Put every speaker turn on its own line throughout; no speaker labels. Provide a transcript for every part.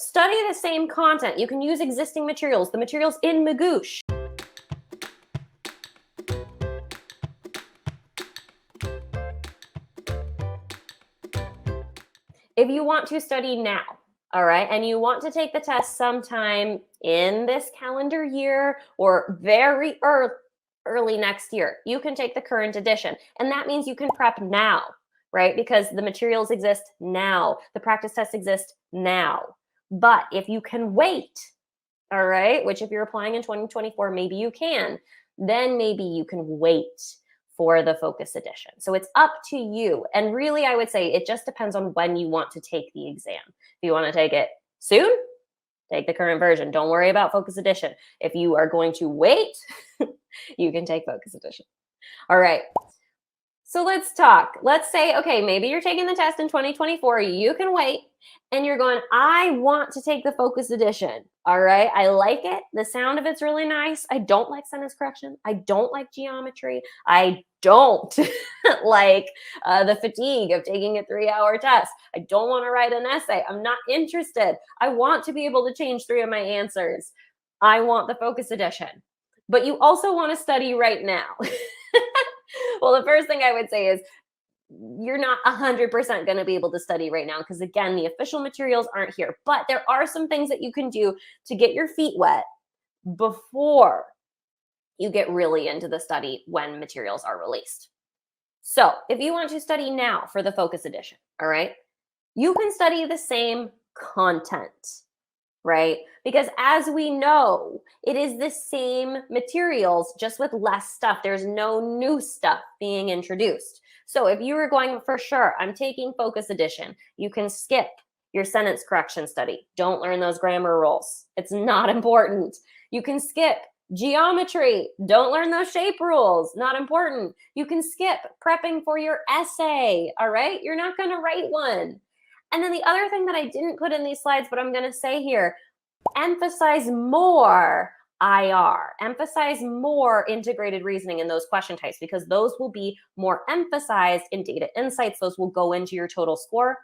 study the same content. You can use existing materials, the materials in Magoosh. If you want to study now, all right, and you want to take the test sometime in this calendar year or very early next year, you can take the current edition. And that means you can prep now, right? Because the materials exist now. The practice tests exist now. But if you can wait, all right, which if you're applying in 2024, maybe you can, then maybe you can wait for the Focus Edition. So it's up to you. And really, I would say it just depends on when you want to take the exam. If you want to take it soon, take the current version. Don't worry about Focus Edition. If you are going to wait, you can take Focus Edition. All right. So let's talk. Let's say, okay, maybe you're taking the test in 2024. You can wait. And you're going, I want to take the Focus Edition. All right. I like it. The sound of it's really nice. I don't like sentence correction. I don't like geometry. I don't like the fatigue of taking a 3-hour test. I don't want to write an essay. I'm not interested. I want to be able to change 3 of my answers. I want the Focus Edition. But you also want to study right now. Well, the first thing I would say is you're not 100% going to be able to study right now because, again, the official materials aren't here. But there are some things that you can do to get your feet wet before you get really into the study when materials are released. So if you want to study now for the Focus Edition, all right, you can study the same content, right? Because as we know, it is the same materials, just with less stuff. There's no new stuff being introduced. So if you were going, for sure, I'm taking Focus Edition, you can skip your sentence correction study. Don't learn those grammar rules. It's not important. You can skip geometry. Don't learn those shape rules. Not important. You can skip prepping for your essay, all right? You're not going to write one. And then the other thing that I didn't put in these slides, but I'm going to say here, emphasize more IR, emphasize more integrated reasoning in those question types because those will be more emphasized in data insights. Those will go into your total score.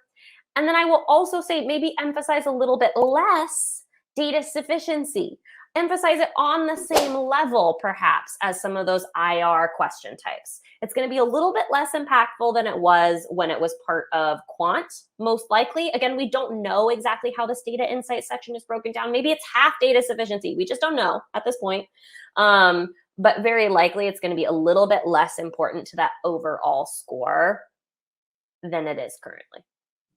And then I will also say maybe emphasize a little bit less data sufficiency. Emphasize it on the same level, perhaps, as some of those IR question types. It's going to be a little bit less impactful than it was when it was part of quant, most likely. Again, we don't know exactly how this data insight section is broken down. Maybe it's half data sufficiency. We just don't know at this point. But very likely it's going to be a little bit less important to that overall score than it is currently.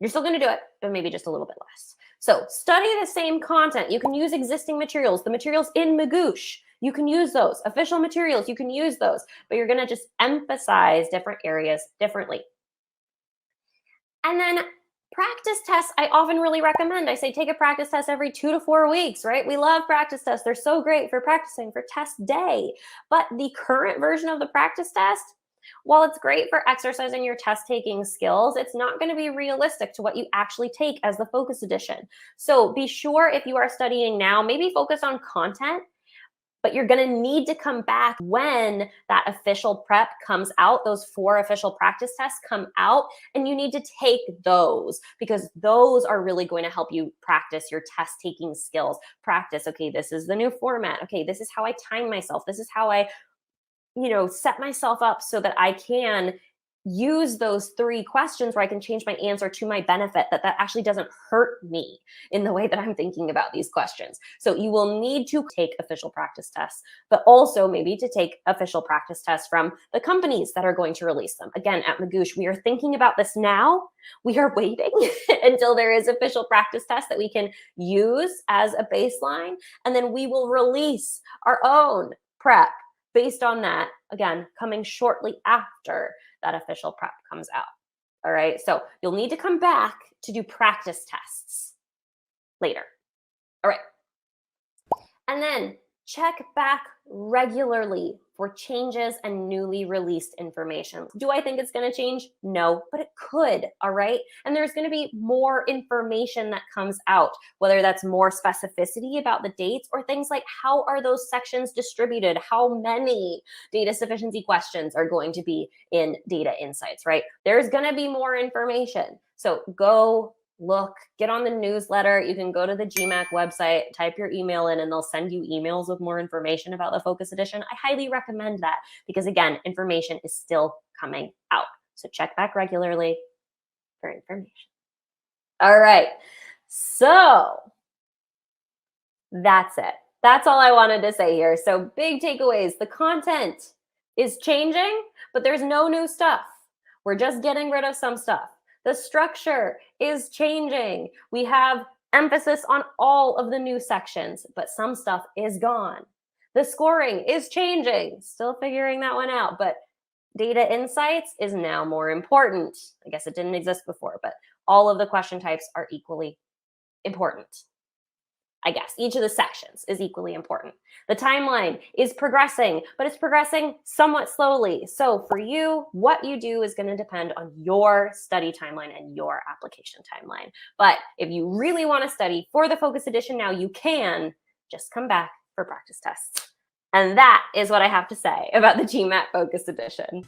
You're still going to do it, but maybe just a little bit less. So study the same content. You can use existing materials, the materials in Magoosh. You can use those. Official materials, you can use those. But you're going to just emphasize different areas differently. And then practice tests, I often really recommend. I say take a practice test every 2 to 4 weeks, right? We love practice tests. They're so great for practicing for test day. But the current version of the practice test, while it's great for exercising your test-taking skills, it's not going to be realistic to what you actually take as the Focus Edition. So be sure if you are studying now, maybe focus on content, but you're going to need to come back when that official prep comes out, those 4 official practice tests come out, and you need to take those because those are really going to help you practice your test-taking skills. Practice, okay, this is the new format. Okay, this is how I time myself. This is how I set myself up so that I can use those 3 questions where I can change my answer to my benefit, that actually doesn't hurt me in the way that I'm thinking about these questions. So you will need to take official practice tests, but also maybe to take official practice tests from the companies that are going to release them. Again, at Magoosh, we are thinking about this now. We are waiting until there is official practice tests that we can use as a baseline, and then we will release our own prep based on that, again, coming shortly after that official prep comes out. All right, so you'll need to come back to do practice tests later. All right, and then check back regularly for changes and newly released information. Do I think it's going to change? No, but it could, all right? And there's going to be more information that comes out, whether that's more specificity about the dates or things like how are those sections distributed? How many data sufficiency questions are going to be in data insights, right? There's going to be more information. So go look, get on the newsletter. You can go to the GMAT website, type your email in, and they'll send you emails with more information about the Focus Edition. I highly recommend that because, again, information is still coming out. So check back regularly for information. All right. So that's it. That's all I wanted to say here. So big takeaways. The content is changing, but there's no new stuff. We're just getting rid of some stuff. The structure is changing. We have emphasis on all of the new sections, but some stuff is gone. The scoring is changing. Still figuring that one out, but data insights is now more important. I guess it didn't exist before, but all of the question types are equally important. I guess each of the sections is equally important. The timeline is progressing, but it's progressing somewhat slowly. So for you, what you do is going to depend on your study timeline and your application timeline. But if you really want to study for the Focus Edition now, you can just come back for practice tests. And that is what I have to say about the GMAT Focus Edition.